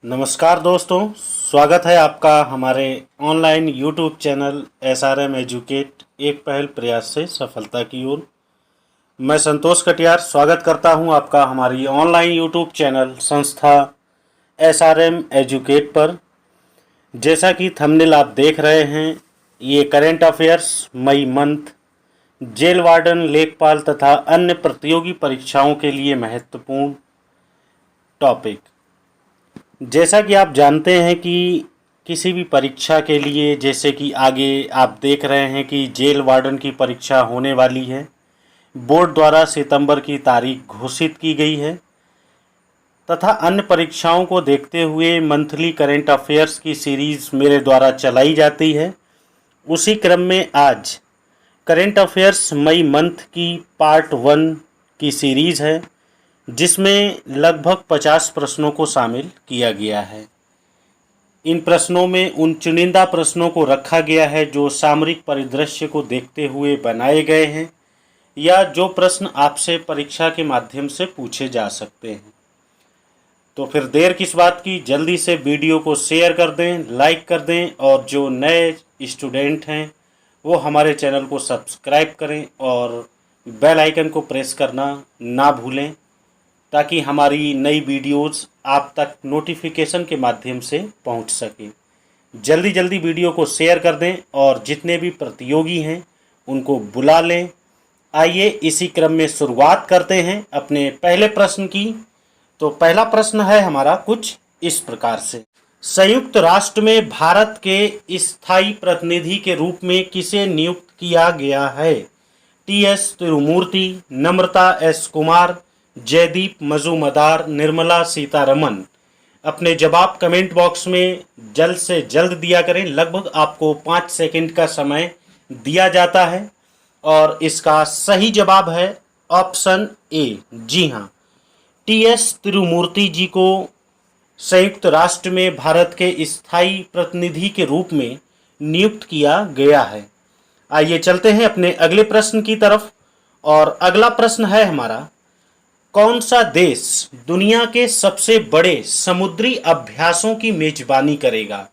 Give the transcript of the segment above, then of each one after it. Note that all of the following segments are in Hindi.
नमस्कार दोस्तों, स्वागत है आपका हमारे online YouTube channel SRM educate एक पहल प्रयास से सफलता की ओर। मैं संतोष कटियार स्वागत करता हूं आपका हमारी ऑनलाइन यूट्यूब चैनल संस्था SRM एजुकेट पर। जैसा कि थंबनेल आप देख रहे हैं, ये करेंट अफेयर्स मई मंथ, जेल वार्डन, लेखपाल तथा अन्य प्रतियोगी परीक्षाओं के लिए महत्वपूर्ण टॉपिक। जैसा कि आप जानते हैं कि किसी भी परीक्षा के लिए, जैसे कि आगे आप देख रहे हैं कि जेल वार्डन की परीक्षा होने वाली है, बोर्ड द्वारा सितंबर की तारीख घोषित की गई है तथा अन्य परीक्षाओं को देखते हुए मंथली करेंट अफेयर्स की सीरीज़ मेरे द्वारा चलाई जाती है। उसी क्रम में आज करेंट अफेयर्स मई मंथ की पार्ट 1 की सीरीज़ है, जिसमें लगभग 50 प्रश्नों को शामिल किया गया है। इन प्रश्नों में उन चुनिंदा प्रश्नों को रखा गया है जो सामरिक परिदृश्य को देखते हुए बनाए गए हैं या जो प्रश्न आपसे परीक्षा के माध्यम से पूछे जा सकते हैं। तो फिर देर किस बात की, जल्दी से वीडियो को शेयर कर दें, लाइक कर दें और जो नए स्टूडेंट हैं वो हमारे चैनल को सब्सक्राइब करें और बेल आइकन को प्रेस करना ना भूलें, ताकि हमारी नई वीडियोस आप तक नोटिफिकेशन के माध्यम से पहुंच सके। जल्दी जल्दी वीडियो को शेयर कर दें और जितने भी प्रतियोगी हैं उनको बुला लें। आइए इसी क्रम में शुरुआत करते हैं अपने पहले प्रश्न की। तो पहला प्रश्न है हमारा कुछ इस प्रकार से। संयुक्त राष्ट्र में भारत के स्थायी प्रतिनिधि के रूप में किसे नियुक्त किया गया है? TS तिरुमूर्ति, नम्रता S कुमार, जयदीप मजूमदार, निर्मला सीतारमन। अपने जवाब कमेंट बॉक्स में जल्द से जल्द दिया करें। लगभग आपको 5 सेकंड का समय दिया जाता है और इसका सही जवाब है ऑप्शन ए। जी हाँ, TS तिरुमूर्ति जी को संयुक्त राष्ट्र में भारत के स्थायी प्रतिनिधि के रूप में नियुक्त किया गया है। आइए चलते हैं अपने अगले प्रश्न की तरफ। और अगला प्रश्न है हमारा, कौन सा देश दुनिया के सबसे बड़े समुद्री अभ्यासों की मेजबानी करेगा?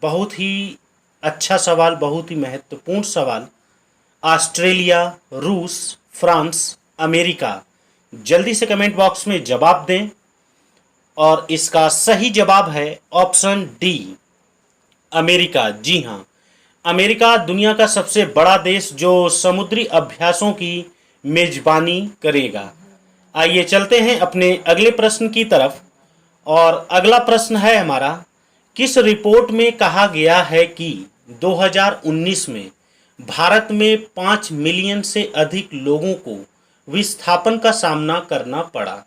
बहुत ही अच्छा सवाल, बहुत ही महत्वपूर्ण सवाल। ऑस्ट्रेलिया, रूस, फ्रांस, अमेरिका। जल्दी से कमेंट बॉक्स में जवाब दें और इसका सही जवाब है ऑप्शन डी, अमेरिका। जी हाँ, अमेरिका दुनिया का सबसे बड़ा देश जो समुद्री अभ्यासों की मेजबानी करेगा। आइए चलते हैं अपने अगले प्रश्न की तरफ। और अगला प्रश्न है हमारा, किस रिपोर्ट में कहा गया है कि 2019 में भारत में 5 मिलियन से अधिक लोगों को विस्थापन का सामना करना पड़ा?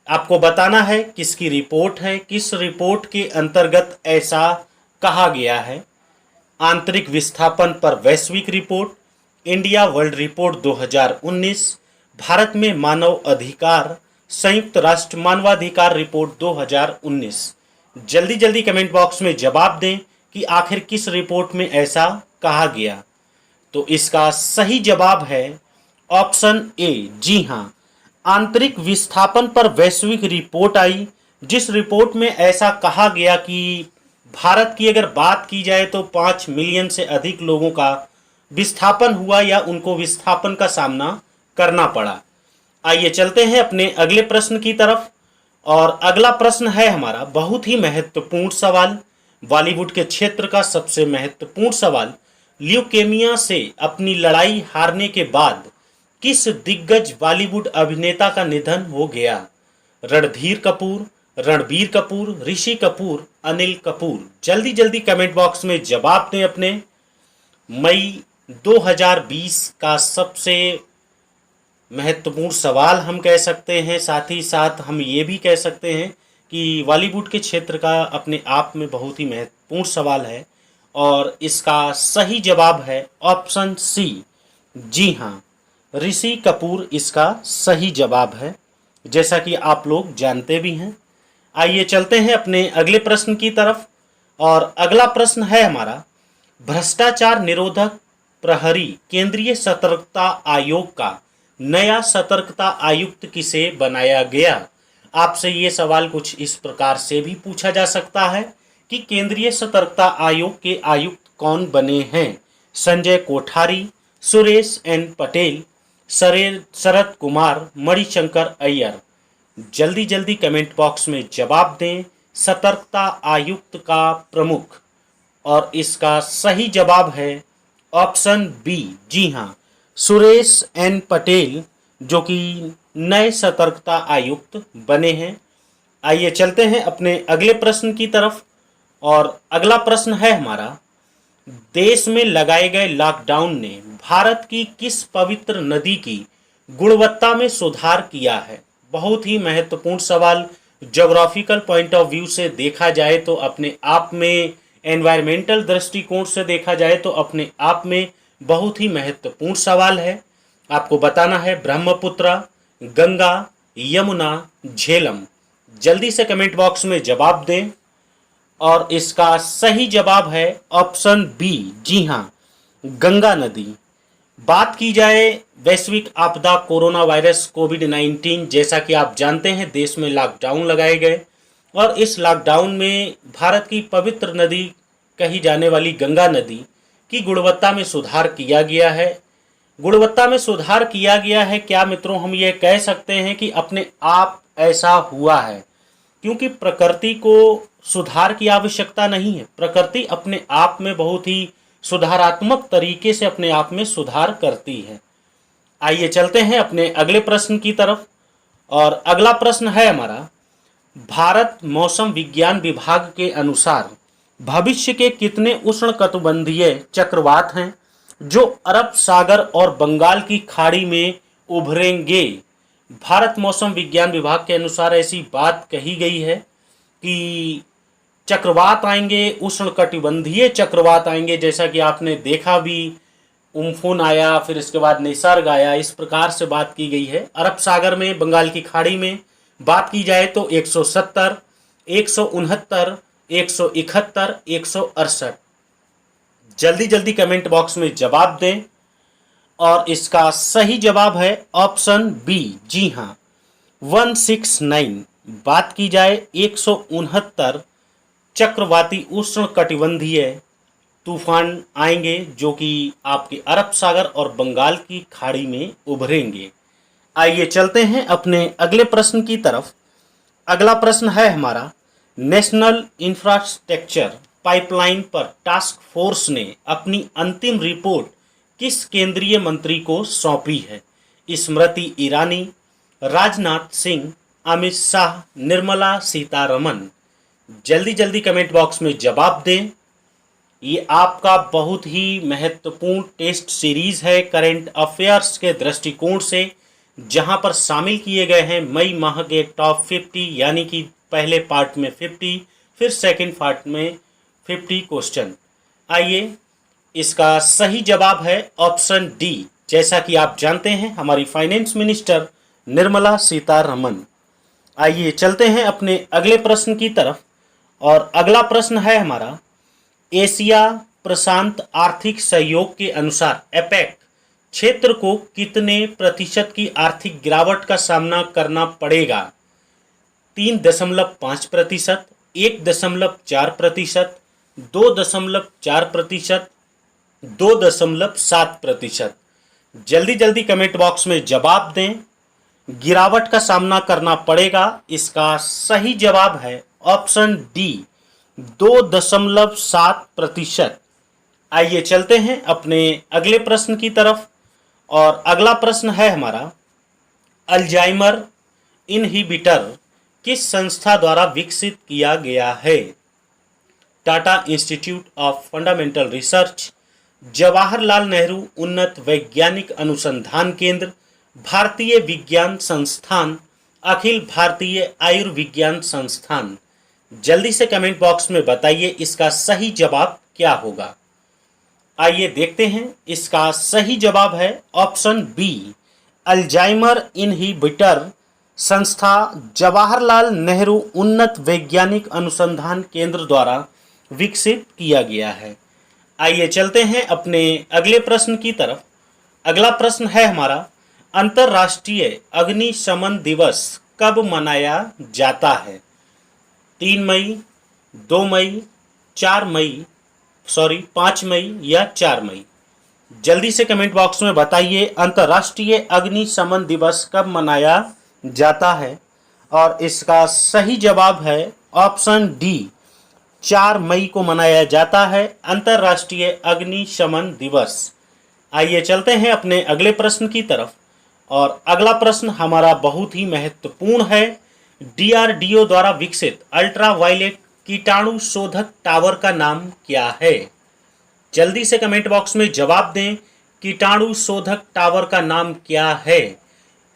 आपको बताना है किसकी रिपोर्ट है, किस रिपोर्ट के अंतर्गत ऐसा कहा गया है। आंतरिक विस्थापन पर वैश्विक report, India world report 2019, Bharat में मानव अधिकार, संयुक्त राष्ट्र मानवाधिकार रिपोर्ट 2019। जल्दी जल्दी कमेंट बॉक्स में जवाब दें कि आखिर किस रिपोर्ट में ऐसा कहा गया। तो इसका सही जवाब है ऑप्शन ए। जी हाँ, आंतरिक विस्थापन पर वैश्विक रिपोर्ट आई, जिस रिपोर्ट में ऐसा कहा गया कि भारत की अगर बात की जाए तो 5 मिलियन से अधिक लोगों का विस्थापन हुआ या उनको विस्थापन का सामना करना पड़ा। आइए चलते हैं अपने अगले प्रश्न की तरफ। और अगला प्रश्न है हमारा बहुत ही महत्वपूर्ण सवाल, बॉलीवुड के क्षेत्र का सबसे महत्वपूर्ण सवाल। ल्यूकेमिया से अपनी लड़ाई हारने के बाद किस दिग्गज बॉलीवुड अभिनेता का निधन हो गया? रणधीर कपूर, रणबीर कपूर, ऋषि कपूर, अनिल कपूर। जल्दी जल्दी कमेंट बॉक्स में जवाब दें अपने। मई 2020 का सबसे महत्वपूर्ण सवाल हम कह सकते हैं, साथ ही साथ हम ये भी कह सकते हैं कि बॉलीवुड के क्षेत्र का अपने आप में बहुत ही महत्वपूर्ण सवाल है और इसका सही जवाब है ऑप्शन सी। जी हाँ, ऋषि कपूर इसका सही जवाब है, जैसा कि आप लोग जानते भी हैं। आइए चलते हैं अपने अगले प्रश्न की तरफ। और अगला प्रश्न है हमारा, भ्रष्टाचार निरोधक प्रहरी केंद्रीय सतर्कता आयोग का नया सतर्कता आयुक्त किसे बनाया गया? आपसे ये सवाल कुछ इस प्रकार से भी पूछा जा सकता है कि केंद्रीय सतर्कता आयोग के आयुक्त कौन बने हैं? संजय कोठारी, सुरेश एन पटेल, शरद कुमार, मणिशंकर अय्यर। जल्दी जल्दी कमेंट बॉक्स में जवाब दें। सतर्कता आयुक्त का प्रमुख, और इसका सही जवाब है ऑप्शन बी। जी हाँ, सुरेश एन पटेल जो कि नए सतर्कता आयुक्त बने हैं। आइए चलते हैं अपने अगले प्रश्न की तरफ, और अगला प्रश्न है हमारा, देश में लगाए गए लॉकडाउन ने भारत की किस पवित्र नदी की गुणवत्ता में सुधार किया है? बहुत ही महत्वपूर्ण सवाल। ज्योग्राफिकल पॉइंट ऑफ व्यू से देखा जाए तो अपने आप में, एनवायरमेंटल दृष्टिकोण से देखा जाए तो अपने आप में बहुत ही महत्वपूर्ण सवाल है। आपको बताना है ब्रह्मपुत्र, गंगा, यमुना, झेलम। जल्दी से कमेंट बॉक्स में जवाब दें, और इसका सही जवाब है ऑप्शन बी। जी हाँ, गंगा नदी। बात की जाए वैश्विक आपदा कोरोना वायरस कोविड-19, जैसा कि आप जानते हैं देश में लॉकडाउन लगाए गए, और इस लॉकडाउन में भारत की पवित्र नदी कही जाने वाली गंगा नदी की गुणवत्ता में सुधार किया गया है। गुणवत्ता में सुधार किया गया है क्या मित्रों? हम ये कह सकते हैं कि अपने आप ऐसा हुआ है, क्योंकि प्रकृति को सुधार की आवश्यकता नहीं है। प्रकृति अपने आप में बहुत ही सुधारात्मक तरीके से अपने आप में सुधार करती है। आइए चलते हैं अपने अगले प्रश्न की तरफ, और अगला प्रश्न है हमारा, भारत मौसम विज्ञान विभाग के अनुसार भविष्य के कितने उष्णकटिबंधीय चक्रवात हैं जो अरब सागर और बंगाल की खाड़ी में उभरेंगे? भारत मौसम विज्ञान विभाग के अनुसार ऐसी बात कही गई है कि चक्रवात आएंगे, उष्णकटिबंधीय चक्रवात आएंगे। जैसा कि आपने देखा भी, उम्फुन आया, फिर इसके बाद निसर्ग आया, इस प्रकार से बात की गई है। अरब सागर में, बंगाल की खाड़ी में बात की जाए तो 170, 169, 171, 168। जल्दी जल्दी कमेंट बॉक्स में जवाब दें, और इसका सही जवाब है ऑप्शन बी। जी हाँ, 169। बात की जाए 169 चक्रवाती उष्णकटिबंधीय तूफान आएंगे जो कि आपके अरब सागर और बंगाल की खाड़ी में उभरेंगे। आइए चलते हैं अपने अगले प्रश्न की तरफ। अगला प्रश्न है हमारा, नेशनल इंफ्रास्ट्रक्चर पाइपलाइन पर टास्क फोर्स ने अपनी अंतिम रिपोर्ट किस केंद्रीय मंत्री को सौंपी है? स्मृति ईरानी, राजनाथ सिंह, अमित शाह, निर्मला सीतारमन। जल्दी जल्दी कमेंट बॉक्स में जवाब दें। ये आपका बहुत ही महत्वपूर्ण टेस्ट सीरीज है करंट अफेयर्स के दृष्टिकोण से, जहां पर शामिल किए गए हैं मई माह के टॉप 50, यानी कि पहले पार्ट में 50, फिर सेकंड पार्ट में 50 क्वेश्चन। आइए, इसका सही जवाब है ऑप्शन डी। जैसा कि आप जानते हैं हमारी फाइनेंस मिनिस्टर निर्मला सीतारमन। आइए चलते हैं अपने अगले प्रश्न की तरफ, और अगला प्रश्न है हमारा, एशिया प्रशांत आर्थिक सहयोग के अनुसार एपेक क्षेत्र को कितने प्रतिशत की आर्थिक गिरावट का सामना करना पड़ेगा? 3.5%, 1.4%, 2.4%, 2.7%। जल्दी जल्दी कमेंट बॉक्स में जवाब दें। गिरावट का सामना करना पड़ेगा, इसका सही जवाब है ऑप्शन डी, 2.7%। आइए चलते हैं अपने अगले प्रश्न की तरफ, और अगला प्रश्न है हमारा, अल्जाइमर इनहिबिटर किस संस्था द्वारा विकसित किया गया है? Tata institute of fundamental research, Jawaharlal Nehru उन्नत वैज्ञानिक अनुसंधान केंद्र, भारतीय विज्ञान संस्थान, अखिल भारतीय आयुर्विज्ञान संस्थान। जल्दी से कमेंट बॉक्स में बताइए इसका सही जवाब क्या होगा। आइए देखते हैं, इसका सही जवाब है ऑप्शन बी, अल्जाइमर इनहिबिटर संस्था जवाहरलाल नेहरू उन्नत वैज्ञानिक अनुसंधान केंद्र द्वारा विकसित किया गया है। आइए चलते हैं अपने अगले प्रश्न की तरफ। अगला प्रश्न है हमारा, अंतर्राष्ट्रीय अग्निशमन दिवस कब मनाया जाता है? 3 मई, 2 मई, 4 मई, 5 मई या 4 मई? जल्दी से कमेंट बॉक्स में बताइए अंतर्राष्ट्रीय अग्निशमन दिवस कब मनाया जाता है। और इसका सही जवाब है ऑप्शन डी, 4 मई को मनाया जाता है अंतर्राष्ट्रीय अग्निशमन दिवस। आइए चलते हैं अपने अगले प्रश्न की तरफ। और अगला प्रश्न हमारा बहुत ही महत्वपूर्ण है। डीआरडीओ द्वारा विकसित अल्ट्रावायलेट कीटाणु शोधक टावर का नाम क्या है? जल्दी से कमेंट बॉक्स में जवाब दें। कीटाणु शोधक टावर का नाम क्या है?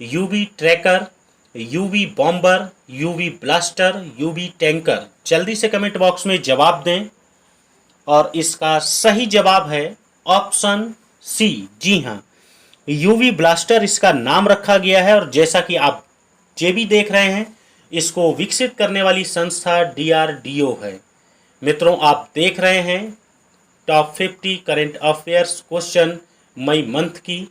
UV tracker, UV bomber, UV blaster, UV tanker. जल्दी से कमेंट बॉक्स में जवाब दें। और इसका सही जवाब है ऑप्शन सी, जी हाँ, यूवी ब्लास्टर इसका नाम रखा गया है। और जैसा कि आप ये भी देख रहे हैं, इसको विकसित करने वाली संस्था डीआरडीओ है। मित्रों, आप देख रहे हैं टॉप 50 करंट अफेयर्स क्वेश्चन मई मंथ की।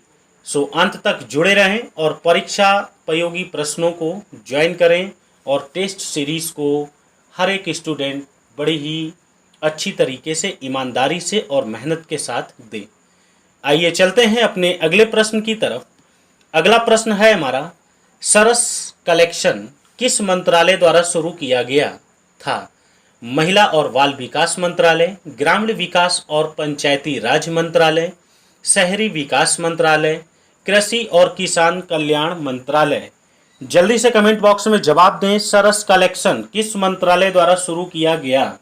सो अंत तक जुड़े रहें और परीक्षा उपयोगी प्रश्नों को ज्वाइन करें और टेस्ट सीरीज को हर एक स्टूडेंट बड़ी ही अच्छी तरीके से, ईमानदारी से और मेहनत के साथ दे। आइए चलते हैं अपने अगले प्रश्न की तरफ। अगला प्रश्न है हमारा, सरस कलेक्शन किस मंत्रालय द्वारा शुरू किया गया था? महिला और बाल विकास मंत्रालय, ग्रामीण विकास और पंचायती राज मंत्रालय, शहरी विकास मंत्रालय, कृषि और किसान कल्याण मंत्रालय। जल्दी से कमेंट बॉक्स में जवाब दें। सरस कलेक्शन किस मंत्रालय द्वारा शुरू किया गया?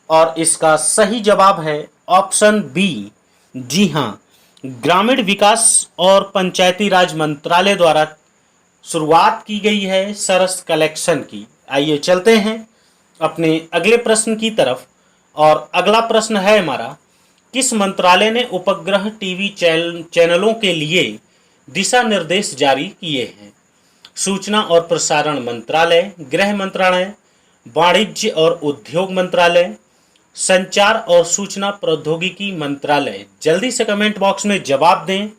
और इसका सही जवाब है ऑप्शन बी, जी हाँ, ग्रामीण विकास और पंचायती राज मंत्रालय द्वारा शुरुआत की गई है सरस कलेक्शन की। आइए चलते हैं अपने अगले प्रश्न की तरफ। और अगला प्रश्न है हमारा, किस मंत्रालय ने उपग्रह टीवी चैनलों के लिए दिशा निर्देश जारी किए हैं? सूचना और प्रसारण मंत्रालय, गृह मंत्रालय, वाणिज्य और उद्योग मंत्रालय, संचार और सूचना प्रौद्योगिकी मंत्रालय। जल्दी से कमेंट बॉक्स में जवाब दें।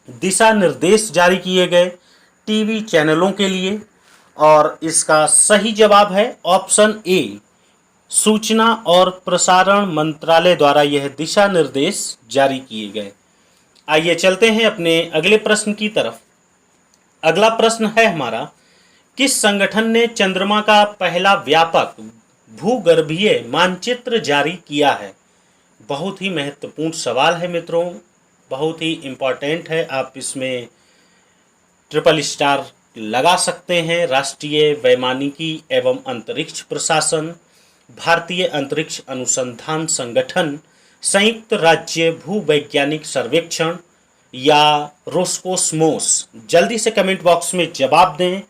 दिशा निर्देश जारी किए गए टीवी चैनलों के लिए। और इसका सही जवाब है ऑप्शन ए, सूचना और प्रसारण मंत्रालय द्वारा यह दिशा निर्देश जारी किए गए। आइए चलते हैं अपने अगले प्रश्न की तरफ। अगला प्रश्न है हमारा, किस संगठन ने चंद्रमा का पहला व्यापक भूगर्भीय मानचित्र जारी किया है? बहुत ही महत्वपूर्ण सवाल है मित्रों, बहुत ही इम्पोर्टेंट है। आप इसमें ट्रिपल स्टार लगा सकते हैं। राष्ट्रीय वैमानिकी एवं अंतरिक्ष प्रशासन, भारतीय अंतरिक्ष अनुसंधान संगठन, संयुक्त राज्य भूवैज्ञानिक सर्वेक्षण या रोस्कोस्मोस। जल्दी से कमेंट बॉक्स में जवाब दें।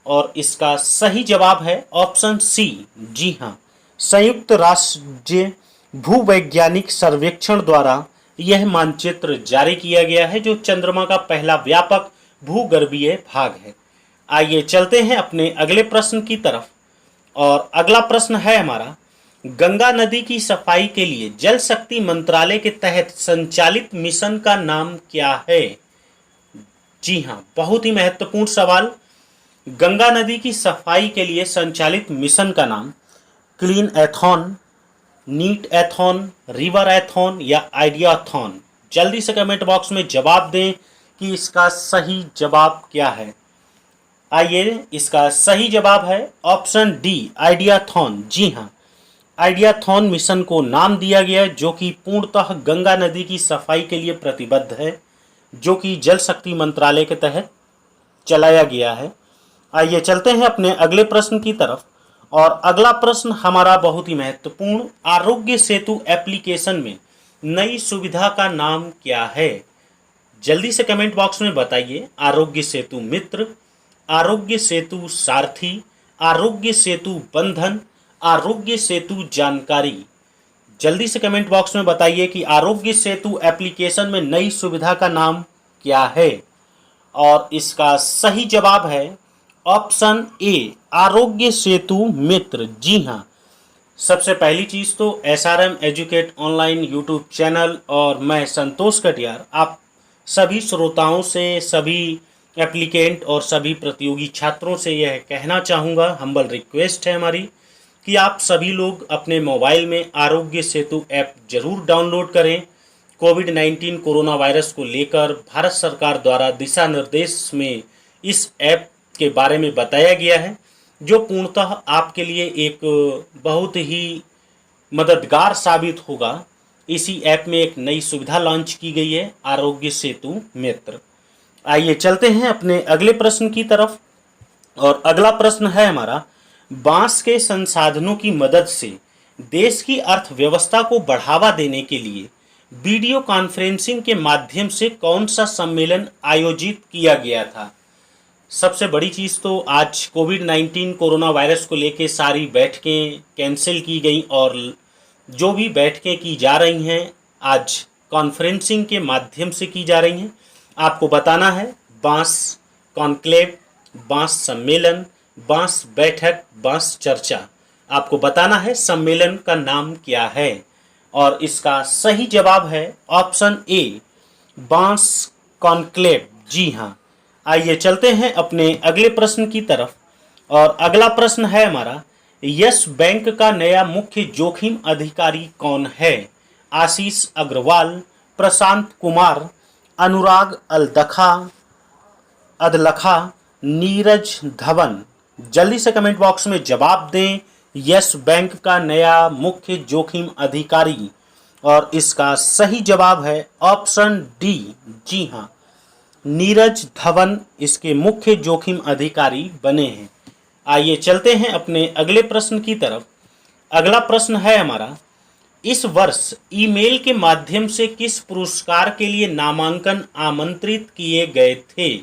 और इसका सही जवाब है ऑप्शन सी, जी हाँ, संयुक्त राज्य भूवैज्ञानिक सर्वेक्षण द्वारा यह मानचित्र जारी किया गया है, जो चंद्रमा का पहला व्यापक भूगर्भीय भाग है। आइए चलते हैं अपने अगले प्रश्न की तरफ। और अगला प्रश्न है हमारा, गंगा नदी की सफाई के लिए जल शक्ति मंत्रालय के तहत संचालित मिशन का नाम क्या है? जी हाँ, बहुत ही महत्वपूर्ण सवाल। गंगा नदी की सफाई के लिए संचालित मिशन का नाम क्लीन एथॉन, नीट एथॉन, रिवर एथॉन या आइडियाथॉन। जल्दी से कमेंट बॉक्स में जवाब दें कि इसका सही जवाब क्या है। आइए, इसका सही जवाब है ऑप्शन डी, आइडियाथॉन। जी हाँ, आइडियाथॉन मिशन को नाम दिया गया, जो कि पूर्णतः गंगा नदी की सफाई के लिए प्रतिबद्ध है, जो कि जल शक्ति मंत्रालय के तहत चलाया गया है। आइए चलते हैं अपने अगले प्रश्न की तरफ। और अगला प्रश्न हमारा बहुत ही महत्वपूर्ण, आरोग्य सेतु एप्लीकेशन में नई सुविधा का नाम क्या है? जल्दी से कमेंट बॉक्स में बताइए। आरोग्य सेतु मित्र, आरोग्य सेतु सारथी, आरोग्य सेतु बंधन, आरोग्य सेतु जानकारी। जल्दी से कमेंट बॉक्स में बताइए कि आरोग्य सेतु एप्लीकेशन में नई सुविधा का नाम क्या है। और इसका सही जवाब है ऑप्शन ए, आरोग्य सेतु मित्र। जी हाँ, सबसे पहली चीज़ तो SRM educate online YouTube channel और मैं संतोष कटियार आप सभी श्रोताओं से, सभी एप्लीकेंट और सभी प्रतियोगी छात्रों से यह कहना चाहूँगा, हम्बल रिक्वेस्ट है हमारी, कि आप सभी लोग अपने मोबाइल में आरोग्य सेतु ऐप जरूर डाउनलोड करें। कोविड-19 कोरोना वायरस को लेकर भारत सरकार द्वारा दिशा निर्देश में इस ऐप के बारे में बताया गया है, जो पूर्णतः आपके लिए एक बहुत ही मददगार साबित होगा। इसी ऐप में एक नई सुविधा लॉन्च की गई है, आरोग्य सेतु मित्र। आइए चलते हैं अपने अगले प्रश्न की तरफ। और अगला प्रश्न है हमारा, बांस के संसाधनों की मदद से देश की अर्थव्यवस्था को बढ़ावा देने के लिए वीडियो कॉन्फ्रेंसिंग के माध्यम से कौन सा सम्मेलन आयोजित किया गया था। सबसे बड़ी चीज़ तो आज कोविड-19 कोरोना वायरस को लेके सारी बैठकें कैंसिल की गई और जो भी बैठकें की जा रही हैं आज कॉन्फ्रेंसिंग के माध्यम से की जा रही हैं। आपको बताना है बांस कॉन्क्लेव, बांस सम्मेलन, बांस बैठक, बांस चर्चा। आपको बताना है सम्मेलन का नाम क्या है और इसका सही जवाब है ऑप्शन ए, बांस कॉन्क्लेव। जी हाँ। आइए चलते हैं अपने अगले प्रश्न की तरफ। और अगला प्रश्न है हमारा, यस बैंक का नया मुख्य जोखिम अधिकारी कौन है। आशीष अग्रवाल, प्रशांत कुमार, अनुराग अदलखा, नीरज धवन। जल्दी से कमेंट बॉक्स में जवाब दें, यस बैंक का नया मुख्य जोखिम अधिकारी। और इसका सही जवाब है ऑप्शन डी। जी हाँ, नीरज धवन इसके मुख्य जोखिम अधिकारी बने हैं। आइए चलते हैं अपने अगले प्रश्न की तरफ। अगला प्रश्न है हमारा, इस वर्ष ईमेल के माध्यम से किस पुरस्कार के लिए नामांकन आमंत्रित किए गए थे।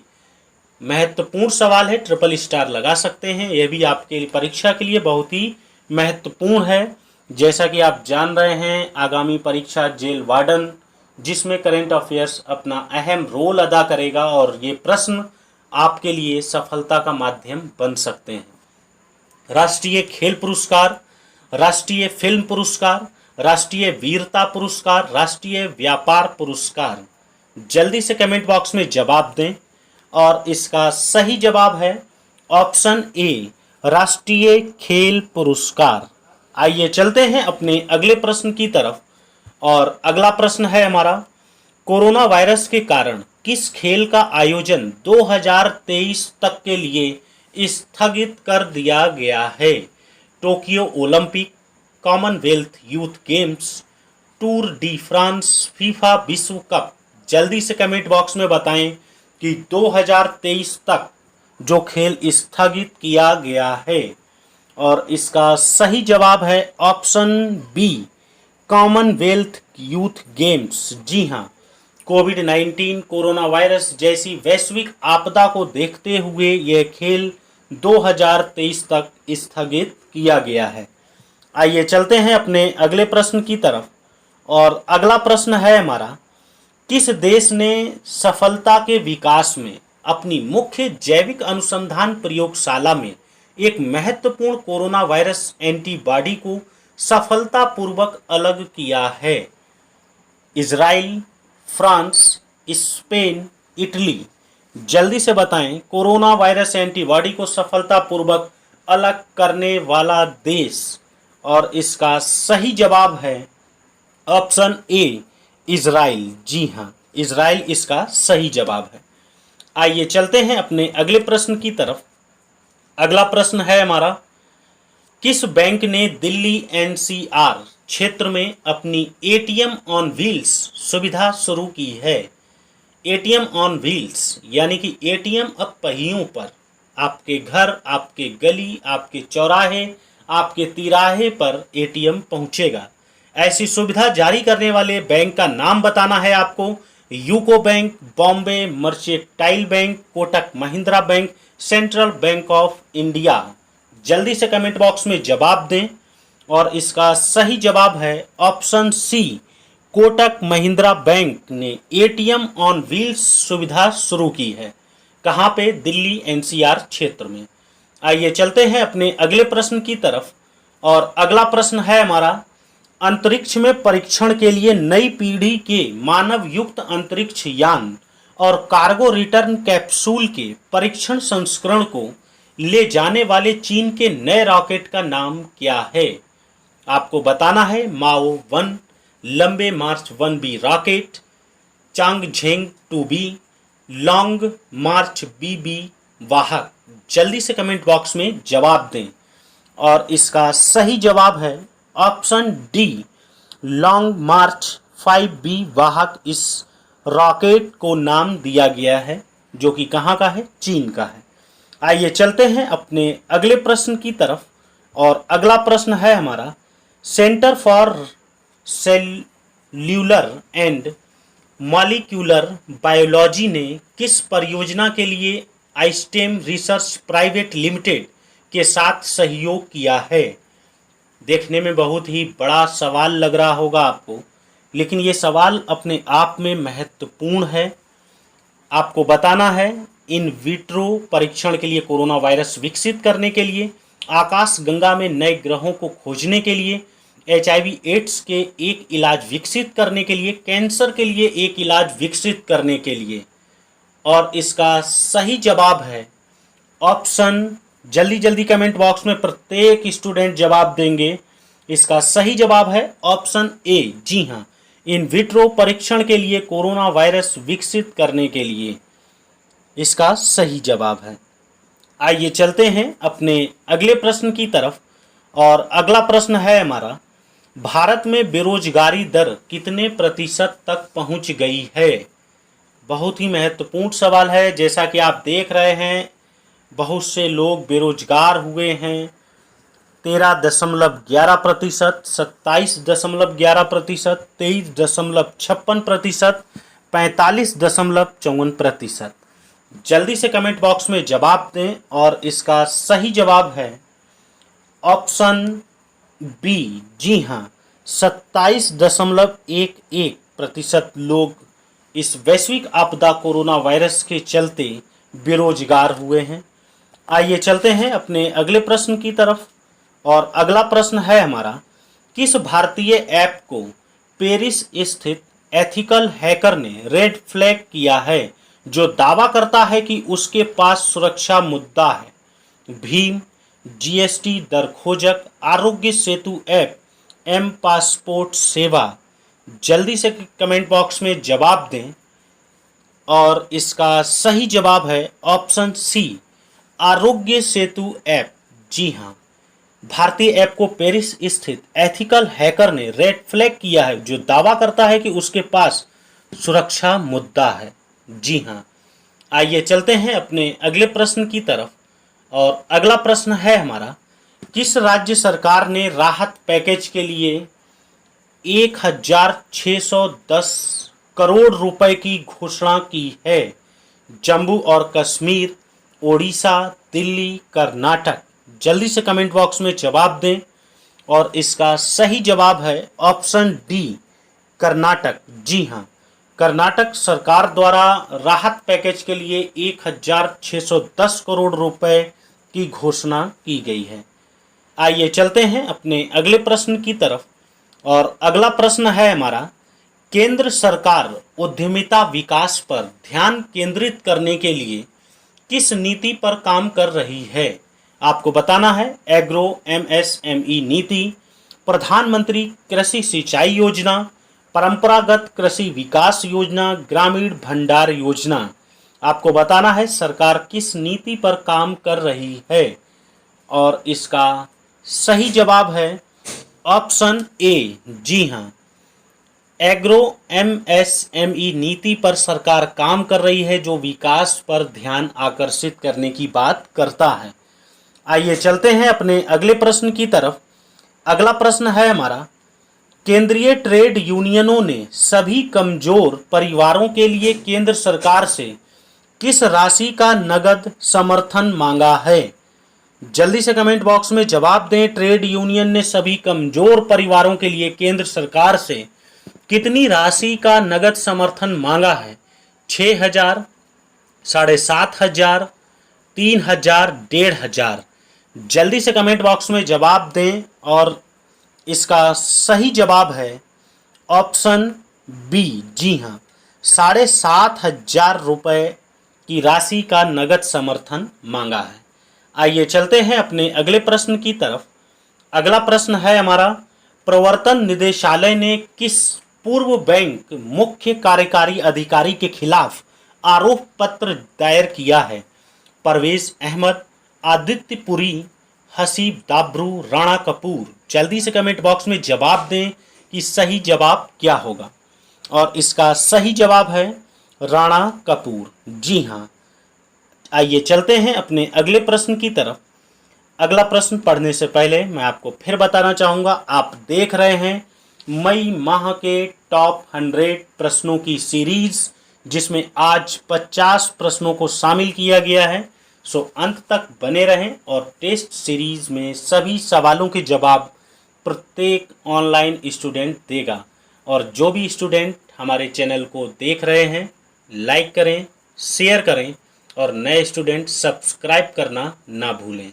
महत्वपूर्ण सवाल है, ट्रिपल स्टार लगा सकते हैं, यह भी आपके परीक्षा के लिए बहुत ही महत्वपूर्ण है। जैसा कि आप जान रहे हैं, आगामी परीक्षा जेल वार्डन, जिसमें करंट अफेयर्स अपना अहम रोल अदा करेगा और ये प्रश्न आपके लिए सफलता का माध्यम बन सकते हैं। राष्ट्रीय खेल पुरस्कार, राष्ट्रीय फिल्म पुरस्कार, राष्ट्रीय वीरता पुरस्कार, राष्ट्रीय व्यापार पुरस्कार। जल्दी से कमेंट बॉक्स में जवाब दें और इसका सही जवाब है ऑप्शन ए, राष्ट्रीय खेल पुरस्कार। आइए चलते हैं अपने अगले प्रश्न की तरफ। और अगला प्रश्न है हमारा, कोरोना वायरस के कारण किस खेल का आयोजन 2023 तक के लिए स्थगित कर दिया गया है। Tokyo Olympic, Commonwealth youth games, Tour de France, FIFA विश्व कप। जल्दी से कमेंट बॉक्स में बताएं कि 2023 तक जो खेल स्थगित किया गया है। और इसका सही जवाब है option B, commonwealth youth games. जी हाँ, कोविड-19 कोरोना वायरस जैसी वैश्विक आपदा को देखते हुए यह खेल 2023 तक स्थगित किया गया है। आइए चलते हैं अपने अगले प्रश्न की तरफ। और अगला प्रश्न है हमारा, किस देश ने सफलता के विकास में अपनी मुख्य जैविक अनुसंधान प्रयोगशाला में एक महत्वपूर्ण कोरोना वायरस एंटीबॉडी को सफलतापूर्वक अलग किया है। Israel, France, Spain, Italy. जल्दी से बताएं कोरोना वायरस एंटीबॉडी को सफलतापूर्वक अलग करने वाला देश। और इसका सही जवाब है ऑप्शन ए, इजराइल। जी हाँ, इजराइल इसका सही जवाब है। आइए चलते हैं अपने अगले प्रश्न की तरफ। अगला प्रश्न है हमारा, किस बैंक ने दिल्ली एनसीआर क्षेत्र में अपनी एटीएम ऑन व्हील्स सुविधा शुरू की है। एटीएम ऑन व्हील्स यानी कि एटीएम अब पहियों पर आपके घर, आपके गली, आपके चौराहे, आपके तिराहे पर एटीएम पहुंचेगा। ऐसी सुविधा जारी करने वाले बैंक का नाम बताना है आपको। UCO bank, Bombay mercantile bank, Kotak Mahindra bank, central bank of India. जल्दी से कमेंट बॉक्स में जवाब दें और इसका सही जवाब है option C, Kotak Mahindra bank ने एटीएम ऑन व्हील्स सुविधा शुरू की है। कहाँ पे? दिल्ली एनसीआर क्षेत्र में। आइए चलते हैं अपने अगले प्रश्न की तरफ। और अगला प्रश्न है हमारा, अंतरिक्ष में परीक्षण के लिए नई पीढ़ी के मानव युक्त अंतरिक्ष यान और कार्गो रिटर्न कैप्सूल के परीक्षण संस्करण को ले जाने वाले चीन के नए रॉकेट का नाम क्या है? आपको बताना है माओ 1, लंबे मार्च 1B रॉकेट, चांगझेंग 2B, लॉन्ग मार्च BB वाहक। जल्दी से कमेंट बॉक्स में जवाब दें और इसका सही जवाब है ऑप्शन डी, लॉन्ग मार्च 5B वाहक। इस रॉकेट को नाम दिया गया है जो कि कहाँ का है? चीन का है। आइए चलते हैं अपने अगले प्रश्न की तरफ और अगला प्रश्न है हमारा, centre for cellular and molecular biology ने किस परियोजना के लिए आइस्टेम रिसर्च प्राइवेट लिमिटेड के साथ सहयोग किया है? देखने में बहुत ही बड़ा सवाल लग रहा होगा आपको, लेकिन ये सवाल अपने आप में महत्वपूर्ण है। आपको बताना है इन विट्रो परीक्षण के लिए, कोरोना वायरस विकसित करने के लिए, आकाश गंगा में नए ग्रहों को खोजने के लिए, HIV एड्स के एक इलाज विकसित करने के लिए, कैंसर के लिए एक इलाज विकसित करने के लिए। और इसका सही जवाब है ऑप्शन, जल्दी जल्दी कमेंट बॉक्स में प्रत्येक स्टूडेंट जवाब देंगे। इसका सही जवाब है ऑप्शन ए। जी हाँ, इन विट्रो परीक्षण के लिए, कोरोना वायरस विकसित करने के लिए इसका सही जवाब है। आइए चलते हैं अपने अगले प्रश्न की तरफ और अगला प्रश्न है हमारा, भारत में बेरोजगारी दर कितने प्रतिशत तक पहुंच गई है? बहुत ही महत्वपूर्ण सवाल है। जैसा कि आप देख रहे हैं, बहुत से लोग बेरोजगार हुए हैं। 13.11%, 27.11%, 23.56%, 45.54%। जल्दी से कमेंट बॉक्स में जवाब दें और इसका सही जवाब है ऑप्शन बी। जी हाँ, 27.11% लोग इस वैश्विक आपदा कोरोना वायरस के चलते बेरोजगार हुए हैं। आइए चलते हैं अपने अगले प्रश्न की तरफ और अगला प्रश्न है हमारा, किस भारतीय ऐप को पेरिस स्थित एथिकल हैकर ने रेड फ्लैग किया है जो दावा करता है कि उसके पास सुरक्षा मुद्दा है? Bhim, GST दरखोजक, Aarogya Setu app, M passport सेवा। जल्दी से कमेंट बॉक्स में जवाब दें और इसका सही जवाब है ऑप्शन सी, आरोग्य सेतु ऐप। जी हाँ, भारतीय ऐप को पेरिस स्थित एथिकल हैकर ने रेड फ्लैग किया है जो दावा करता है कि उसके पास सुरक्षा मुद्दा है। जी हाँ, आइए चलते हैं अपने अगले प्रश्न की तरफ और अगला प्रश्न है हमारा, किस राज्य सरकार ने राहत पैकेज के लिए 1610 करोड़ रुपए की घोषणा की है? जम्मू और कश्मीर, ओडिशा, दिल्ली, कर्नाटक। जल्दी से कमेंट बॉक्स में जवाब दें और इसका सही जवाब है ऑप्शन डी, कर्नाटक। जी हाँ, कर्नाटक सरकार द्वारा राहत पैकेज के लिए 1610 करोड़ रुपए की घोषणा की गई है। आइए चलते हैं अपने अगले प्रश्न की तरफ और अगला प्रश्न है हमारा, केंद्र सरकार उद्यमिता विकास पर ध्यान केंद्रित करने के लिए किस नीति पर काम कर रही है? आपको बताना है एग्रो MSME नीति, प्रधानमंत्री कृषि सिंचाई योजना, परंपरागत कृषि विकास योजना, ग्रामीण भंडार योजना। आपको बताना है सरकार किस नीति पर काम कर रही है और इसका सही जवाब है ऑप्शन ए। जी हाँ, एग्रो MSME नीति पर सरकार काम कर रही है जो विकास पर ध्यान आकर्षित करने की बात करता है। आइए चलते हैं अपने अगले प्रश्न की तरफ। अगला प्रश्न है हमारा, केंद्रीय ट्रेड यूनियनों ने सभी कमजोर परिवारों के लिए केंद्र सरकार से किस राशि का नगद समर्थन मांगा है? जल्दी से कमेंट बॉक्स में जवाब दें। ट्रेड यूनियन ने सभी कमजोर परिवारों के लिए केंद्र सरकार से कितनी राशि का नगद समर्थन मांगा है? 6,000, 7,500, 3,000, 1,500। जल्दी से कमेंट बॉक्स में जवाब दें और इसका सही जवाब है ऑप्शन बी। जी हाँ, ₹7,500 की राशि का नगद समर्थन मांगा है। आइए चलते हैं अपने अगले प्रश्न की तरफ। अगला प्रश्न है हमारा, प्रवर्तन निदेशालय ने किस पूर्व बैंक मुख्य कार्यकारी अधिकारी के खिलाफ आरोप पत्र दायर किया है? परवेज अहमद, आदित्य पुरी, हसीब दाबरू, राणा कपूर। जल्दी से कमेंट बॉक्स में जवाब दें कि सही जवाब क्या होगा। और इसका सही जवाब है राणा कपूर। जी हाँ। आइए चलते हैं अपने अगले प्रश्न की तरफ। अगला प्रश्न पढ़ने से पहले मैं आपको फिर बताना चाहूँगा, आप देख रहे हैं मई माह के टॉप 100 प्रश्नों की सीरीज, जिसमें आज 50 प्रश्नों को शामिल किया गया है। सो अंत तक बने रहें और टेस्ट सीरीज में सभी सवालों के जवाब प्रत्येक ऑनलाइन स्टूडेंट देगा। और जो भी स्टूडेंट हमारे चैनल को देख रहे हैं, लाइक करें, शेयर करें और नए स्टूडेंट सब्सक्राइब करना ना भूलें।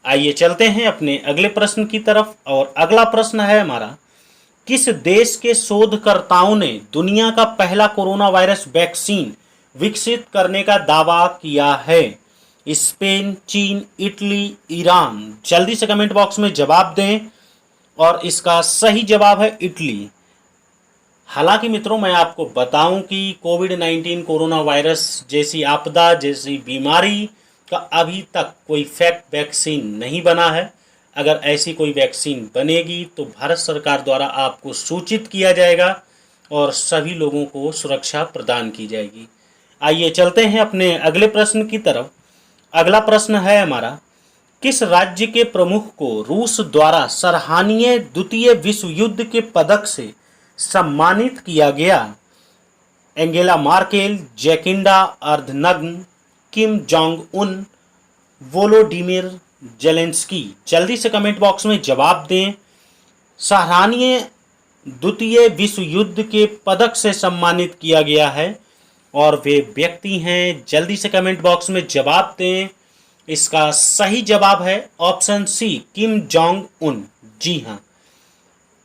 आइए चलते हैं अपने अगले प्रश्न की तरफ। और अगला प्रश्न है हमारा, किस देश के शोधकर्ताओं ने दुनिया का पहला कोरोना वायरस वैक्सीन विकसित करने का दावा किया है? स्पेन, चीन, इटली, ईरान। जल्दी से कमेंट बॉक्स में जवाब दें और इसका सही जवाब है इटली। हालांकि मित्रों, मैं आपको बताऊं कि कोविड-19 कोरोना वायरस जैसी आपदा, जैसी बीमारी का अभी तक कोई फैक्ट वैक्सीन नहीं बना है। अगर ऐसी कोई वैक्सीन बनेगी तो भारत सरकार द्वारा आपको सूचित किया जाएगा और सभी लोगों को सुरक्षा प्रदान की जाएगी। आइए चलते हैं अपने अगले प्रश्न की तरफ। अगला प्रश्न है हमारा, किस राज्य के प्रमुख को रूस द्वारा सराहनीय द्वितीय विश्व युद्ध के पदक से सम्मानित किया गया? Angela Merkel, Jacinda Ardern, Kim Jong Un, Volodymyr Zelensky. जल्दी से कमेंट बॉक्स में जवाब दें। सराहनीय द्वितीय विश्व युद्ध के पदक से सम्मानित किया गया है और वे व्यक्ति हैं। जल्दी से कमेंट बॉक्स में जवाब दें। इसका सही जवाब है ऑप्शन सी, किम जोंग उन। जी हाँ।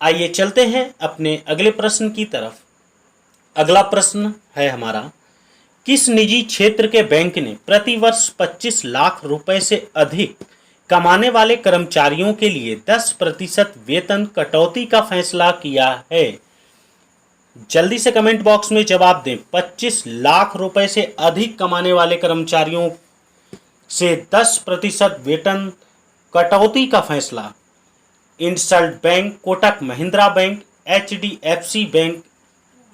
आइए चलते हैं अपने अगले प्रश्न की तरफ। अगला प्रश्न है हमारा, किस निजी क्षेत्र के बैंक ने प्रतिवर्ष 25 लाख रुपए से अधिक कमाने वाले कर्मचारियों के लिए 10% वेतन कटौती का फैसला किया है? जल्दी से कमेंट बॉक्स में जवाब दें। 25 लाख रुपए से अधिक कमाने वाले कर्मचारियों से 10% वेतन कटौती का फैसला। IndusInd bank, Kotak Mahindra bank, HDFC bank,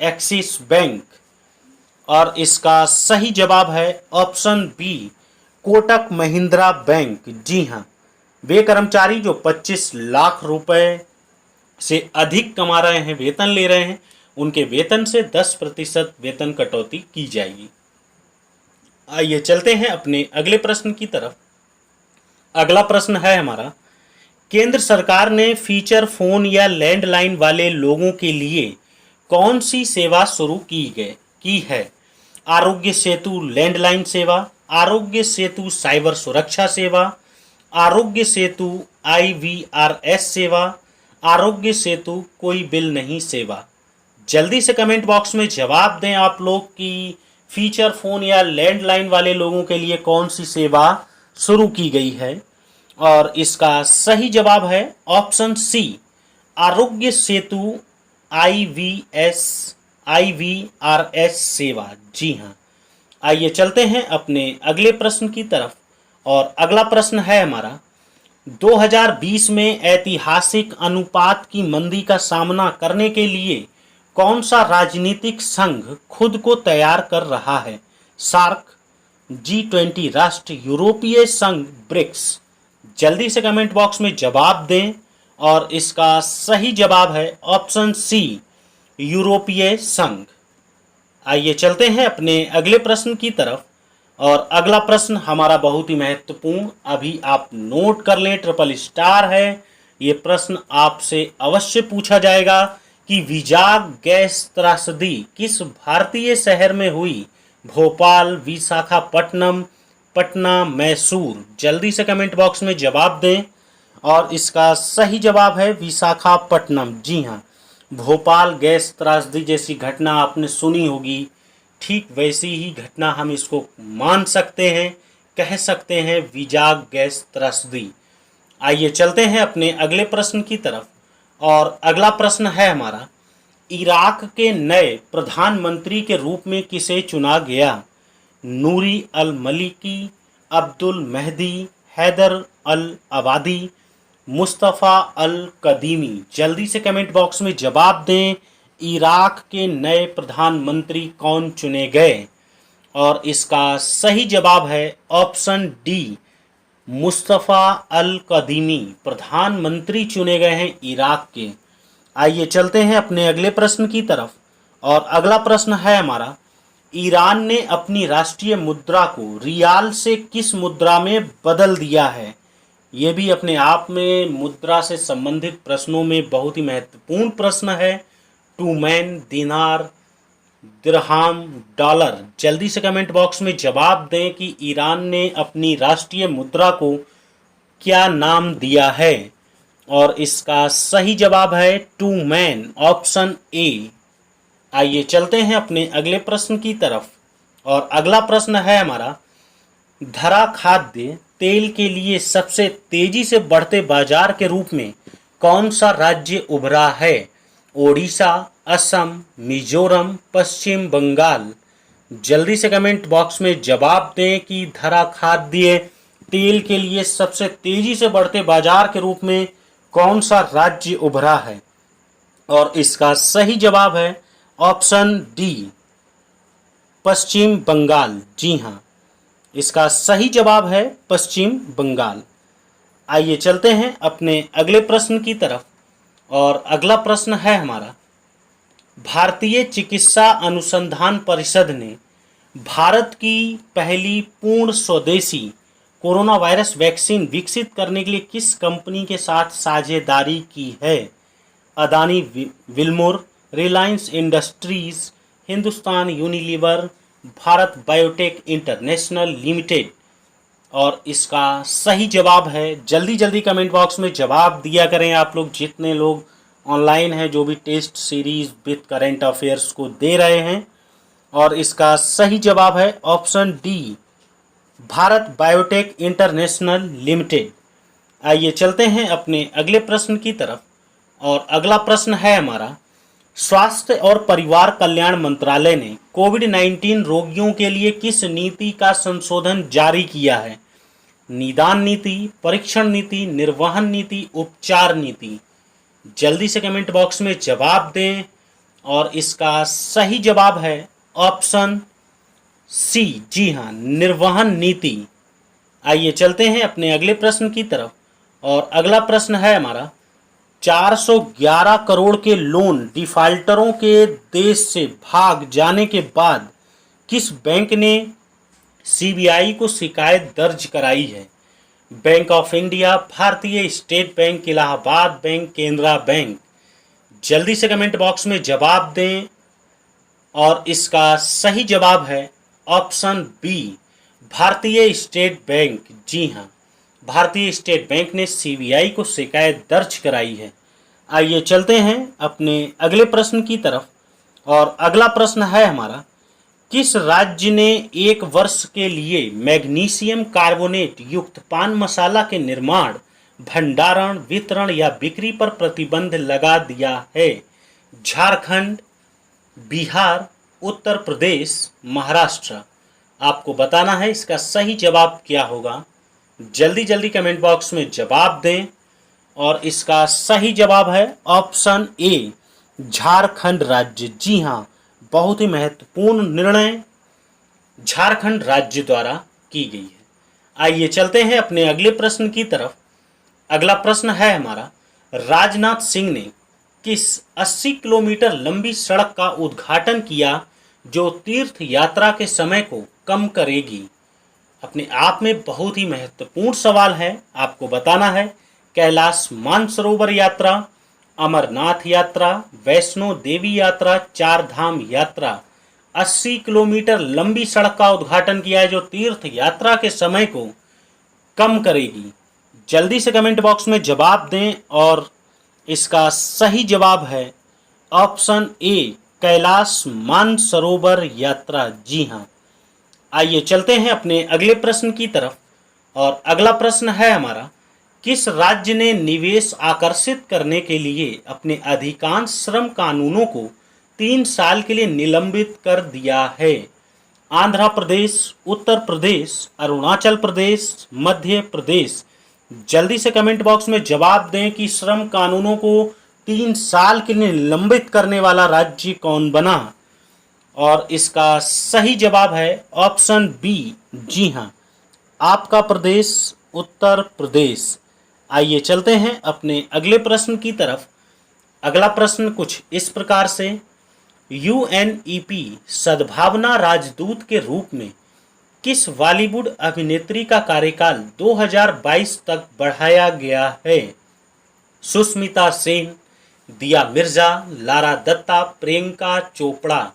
Axis bank. और इसका सही जवाब है option B, Kotak Mahindra bank. जी हाँ। वे कर्मचारी जो 25 लाख रुपए से अधिक कमा रहे हैं, वेतन ले रहे हैं, उनके वेतन से 10% वेतन कटौती की जाएगी। आइए चलते हैं अपने अगले प्रश्न की तरफ। अगला प्रश्न है हमारा, केंद्र सरकार ने फीचर फोन या लैंडलाइन वाले लोगों के लिए कौन सी सेवा शुरू की है? आरोग्य सेतु लैंडलाइन सेवा, आरोग्य सेतु साइबर सुरक्षा सेवा, आरोग्य सेतु IVRS सेवा, आरोग्य सेतु कोई बिल नहीं सेवा। जल्दी से कमेंट बॉक्स में जवाब दें आप लोग कि फीचर फोन या लैंडलाइन वाले लोगों के लिए कौन सी सेवा शुरू की गई है। और इसका सही जवाब है ऑप्शन सी, आरोग्य सेतु IVRS सेवा। जी हाँ। आइए चलते हैं अपने अगले प्रश्न की तरफ। और अगला प्रश्न है हमारा, 2020 में ऐतिहासिक अनुपात की मंदी का सामना करने के लिए कौन सा राजनीतिक संघ खुद को तैयार कर रहा है? सार्क, G20 राष्ट्र, यूरोपीय संघ, ब्रिक्स। जल्दी से कमेंट बॉक्स में जवाब दें और इसका सही जवाब है ऑप्शन सी, यूरोपीय संघ। आइए चलते हैं अपने अगले प्रश्न की तरफ। और अगला प्रश्न हमारा बहुत ही महत्वपूर्ण, अभी आप नोट कर लें, ट्रिपल स्टार है। ये प्रश्न आपसे अवश्य पूछा जाएगा कि विजाग गैस त्रासदी किस भारतीय शहर में हुई? भोपाल, विशाखापट्टनम, पटना, मैसूर। जल्दी से कमेंट बॉक्स में जवाब दें और इसका सही जवाब है विशाखापट्टनम। जी हाँ। भोपाल गैस त्रासदी जैसी घटना आपने सुनी होगी ठीक वैसी ही घटना हम इसको मान सकते हैं, कह सकते हैं वीजाग गैस त्रस्ती। आइए चलते हैं अपने अगले प्रश्न की तरफ। और अगला प्रश्न है हमारा, इराक के नए प्रधानमंत्री के रूप में किसे चुना गया? नूरी अल मलिकी, अब्दुल मेहदी, हैदर अल अबादी, मुस्तफ़ा अल कदीमी। जल्दी से कमेंट बॉक्स में जवाब दें, इराक के नए प्रधानमंत्री कौन चुने गए? और इसका सही जवाब है ऑप्शन डी, मुस्तफ़ा अल कदीमी प्रधानमंत्री चुने गए हैं इराक के। आइए चलते हैं अपने अगले प्रश्न की तरफ। और अगला प्रश्न है हमारा, ईरान ने अपनी राष्ट्रीय मुद्रा को रियाल से किस मुद्रा में बदल दिया है? ये भी अपने आप में मुद्रा से संबंधित प्रश्नों में बहुत ही महत्वपूर्ण प्रश्न है। टूमैन, दिनार, दिरहाम, डॉलर। जल्दी से कमेंट बॉक्स में जवाब दें कि ईरान ने अपनी राष्ट्रीय मुद्रा को क्या नाम दिया है? और इसका सही जवाब है टूमैन, ऑप्शन ए। आइए चलते हैं अपने अगले प्रश्न की तरफ। और अगला प्रश्न है हमारा, धरा खाद्य तेल के लिए सबसे तेजी से बढ़ते बाजार के रूप में कौन सा राज्य उभरा है? ओडिशा, असम, मिजोरम, पश्चिम बंगाल। जल्दी से कमेंट बॉक्स में जवाब दें कि धरा खाद्य तेल के लिए सबसे तेजी से बढ़ते बाजार के रूप में कौन सा राज्य उभरा है? और इसका सही जवाब है ऑप्शन डी, पश्चिम बंगाल। जी हाँ, इसका सही जवाब है पश्चिम बंगाल। आइए चलते हैं अपने अगले प्रश्न की तरफ। और अगला प्रश्न है हमारा, भारतीय चिकित्सा अनुसंधान परिषद ने भारत की पहली पूर्ण स्वदेशी कोरोना वायरस वैक्सीन विकसित करने के लिए किस कंपनी के साथ साझेदारी की है? Adani Wilmore, Reliance industries, Hindustan Unilever, Bharat Biotech international limited. और इसका सही जवाब है, जल्दी जल्दी कमेंट बॉक्स में जवाब दिया करें आप लोग, जितने लोग ऑनलाइन हैं, जो भी test series with current affairs को दे रहे हैं। और इसका सही जवाब है option D, Bharat Biotech international limited. आइए चलते हैं अपने अगले प्रश्न की तरफ। और अगला प्रश्न है हमारा, स्वास्थ्य और परिवार कल्याण मंत्रालय ने कोविड-19 रोगियों के लिए किस नीति का संशोधन जारी किया है? निदान नीति, परीक्षण नीति, निर्वहन नीति, उपचार नीति। जल्दी से कमेंट बॉक्स में जवाब दें। और इसका सही जवाब है ऑप्शन सी, जी हाँ, निर्वहन नीति। आइए चलते हैं अपने अगले प्रश्न की तरफ। और अगला प्रश्न है हमारा, 411 करोड़ के लोन डिफाल्टरों के देश से भाग जाने के बाद किस बैंक ने सीबीआई को शिकायत दर्ज कराई है? बैंक ऑफ इंडिया, भारतीय state bank, Allahabad bank, Canara bank. जल्दी से कमेंट बॉक्स में जवाब दें। और इसका सही जवाब है ऑप्शन बी, भारतीय स्टेट बैंक। जी हाँ, भारतीय स्टेट बैंक ने सीबीआई को शिकायत दर्ज कराई है। आइए चलते हैं अपने अगले प्रश्न की तरफ। और अगला प्रश्न है हमारा, किस राज्य ने 1 वर्ष के लिए मैग्नीशियम कार्बोनेट युक्त पान मसाला के निर्माण, भंडारण, वितरण या बिक्री पर प्रतिबंध लगा दिया है? झारखंड, बिहार, उत्तर प्रदेश, महाराष्ट्र। आपको बताना है इसका सही जवाब क्या होगा। जल्दी जल्दी कमेंट बॉक्स में जवाब दें। और इसका सही जवाब है ऑप्शन ए, झारखंड राज्य। जी हाँ, बहुत ही महत्वपूर्ण निर्णय झारखंड राज्य द्वारा की गई है। आइए चलते हैं अपने अगले प्रश्न की तरफ। अगला प्रश्न है हमारा, राजनाथ सिंह ने किस 80 किलोमीटर लंबी सड़क का उद्घाटन किया जो तीर्थ यात्रा के समय को कम करेगी? अपने आप में बहुत ही महत्वपूर्ण सवाल है। आपको बताना है कैलाश मानसरोवर यात्रा, अमरनाथ यात्रा, वैष्णो देवी यात्रा, चार धाम यात्रा। 80 किलोमीटर लंबी सड़क का उद्घाटन किया है जो तीर्थ यात्रा के समय को कम करेगी। जल्दी से कमेंट बॉक्स में जवाब दें। और इसका सही जवाब है ऑप्शन ए, कैलाश मानसरोवर यात्रा। जी हाँ। आइए चलते हैं अपने अगले प्रश्न की तरफ। और अगला प्रश्न है हमारा, किस राज्य ने निवेश आकर्षित करने के लिए अपने अधिकांश श्रम कानूनों को 3 साल के लिए निलंबित कर दिया है? आंध्र प्रदेश, उत्तर प्रदेश, अरुणाचल प्रदेश, मध्य प्रदेश। जल्दी से कमेंट बॉक्स में जवाब दें कि श्रम कानूनों को 3 साल के लिए निलंबित करने वाला राज्य कौन बना। और इसका सही जवाब है ऑप्शन बी। जी हाँ, आपका प्रदेश उत्तर प्रदेश। आइए चलते हैं अपने अगले प्रश्न की तरफ। अगला प्रश्न कुछ इस प्रकार से, यूएनईपी सद्भावना राजदूत के रूप में किस बॉलीवुड अभिनेत्री का कार्यकाल 2022 तक बढ़ाया गया है? सुष्मिता सेन, दिया मिर्जा, लारा दत्ता, प्रियंका चोपड़ा।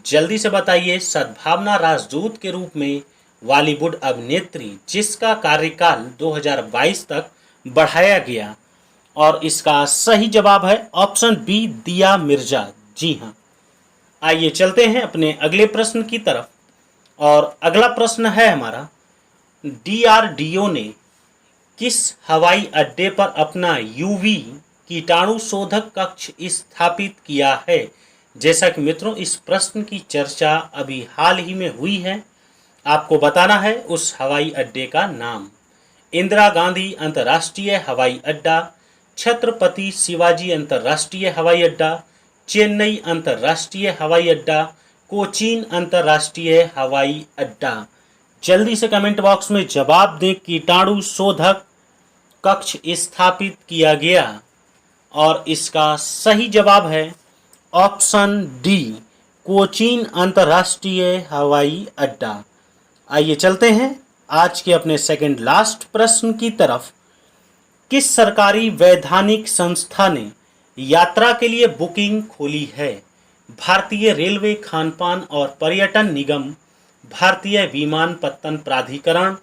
जल्दी से बताइए, सद्भावना राजदूत के रूप में बॉलीवुड अभिनेत्री जिसका कार्यकाल 2022 तक बढ़ाया गया। और इसका सही जवाब है ऑप्शन बी, दिया मिर्जा। जी हाँ। आइए चलते हैं अपने अगले प्रश्न की तरफ। और अगला प्रश्न है हमारा, डीआरडीओ ने किस हवाई अड्डे पर अपना यूवी कीटाणु शोधक कक्ष स्थापित किया है? जैसा कि मित्रों इस प्रश्न की चर्चा अभी हाल ही में हुई है, आपको बताना है उस हवाई अड्डे का नाम। इंदिरा गांधी अंतर्राष्ट्रीय हवाई अड्डा, छत्रपति शिवाजी अंतर्राष्ट्रीय हवाई अड्डा, चेन्नई अंतर्राष्ट्रीय हवाई अड्डा, कोचीन अंतर्राष्ट्रीय हवाई अड्डा। जल्दी से कमेंट बॉक्स में जवाब दें, कीटाणु शोधक कक्ष स्थापित किया गया। और इसका सही जवाब है ऑप्शन डी, कोचीन अंतर्राष्ट्रीय हवाई अड्डा। आइए चलते हैं आज के अपने सेकंड लास्ट प्रश्न की तरफ। किस सरकारी वैधानिक संस्था ने यात्रा के लिए बुकिंग खोली है? भारतीय रेलवे खानपान और पर्यटन निगम, भारतीय विमानपत्तन प्राधिकरण,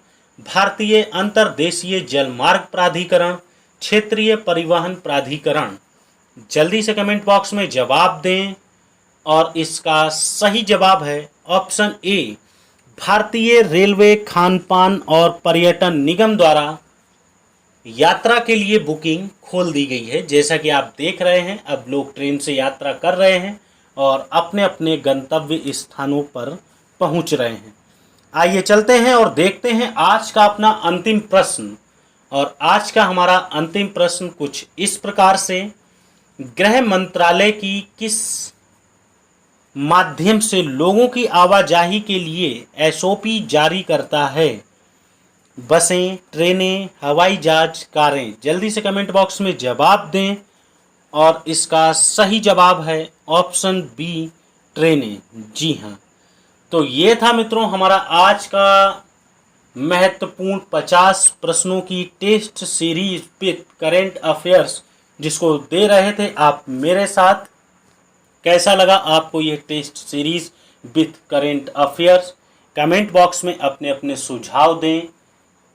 भारतीय अंतर्देशीय जलमार्ग प्राधिकरण, क्षेत्रीय परिवहन प्राधिकरण। जल्दी से कमेंट बॉक्स में जवाब दें। और इसका सही जवाब है ऑप्शन ए, भारतीय रेलवे खानपान और पर्यटन निगम द्वारा यात्रा के लिए बुकिंग खोल दी गई है। जैसा कि आप देख रहे हैं, अब लोग ट्रेन से यात्रा कर रहे हैं और अपने अपने गंतव्य स्थानों पर पहुंच रहे हैं। आइए चलते हैं और देखते हैं आज का अपना अंतिम प्रश्न। और आज का हमारा अंतिम प्रश्न कुछ इस प्रकार से, गृह मंत्रालय की किस माध्यम से लोगों की आवाजाही के लिए एसओपी जारी करता है? बसें, ट्रेनें, हवाई जहाज, कारें। जल्दी से कमेंट बॉक्स में जवाब दें। और इसका सही जवाब है ऑप्शन बी, ट्रेनें। जी हाँ। तो ये था मित्रों हमारा आज का महत्वपूर्ण 50 प्रश्नों की test series with current affairs, जिसको दे रहे थे आप मेरे साथ। कैसा लगा आपको ये test series with current affairs? Comment box में अपने अपने सुझाव दें।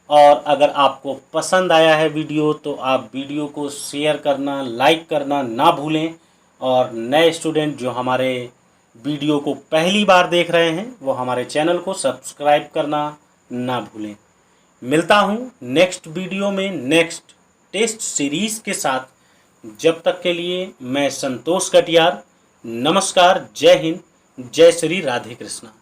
और अगर आपको पसंद आया है वीडियो तो आप वीडियो को शेयर करना, लाइक करना ना भूलें। और नए स्टूडेंट जो हमारे वीडियो को पहली बार देख रहे हैं वो हमारे चैनल को सब्सक्राइब करना ना भूलें। मिलता हूँ नेक्स्ट वीडियो में नेक्स्ट टेस्ट सीरीज़ के साथ। जब तक के लिए मैं संतोष कटियार, नमस्कार, जय हिंद, जय श्री राधे कृष्णा।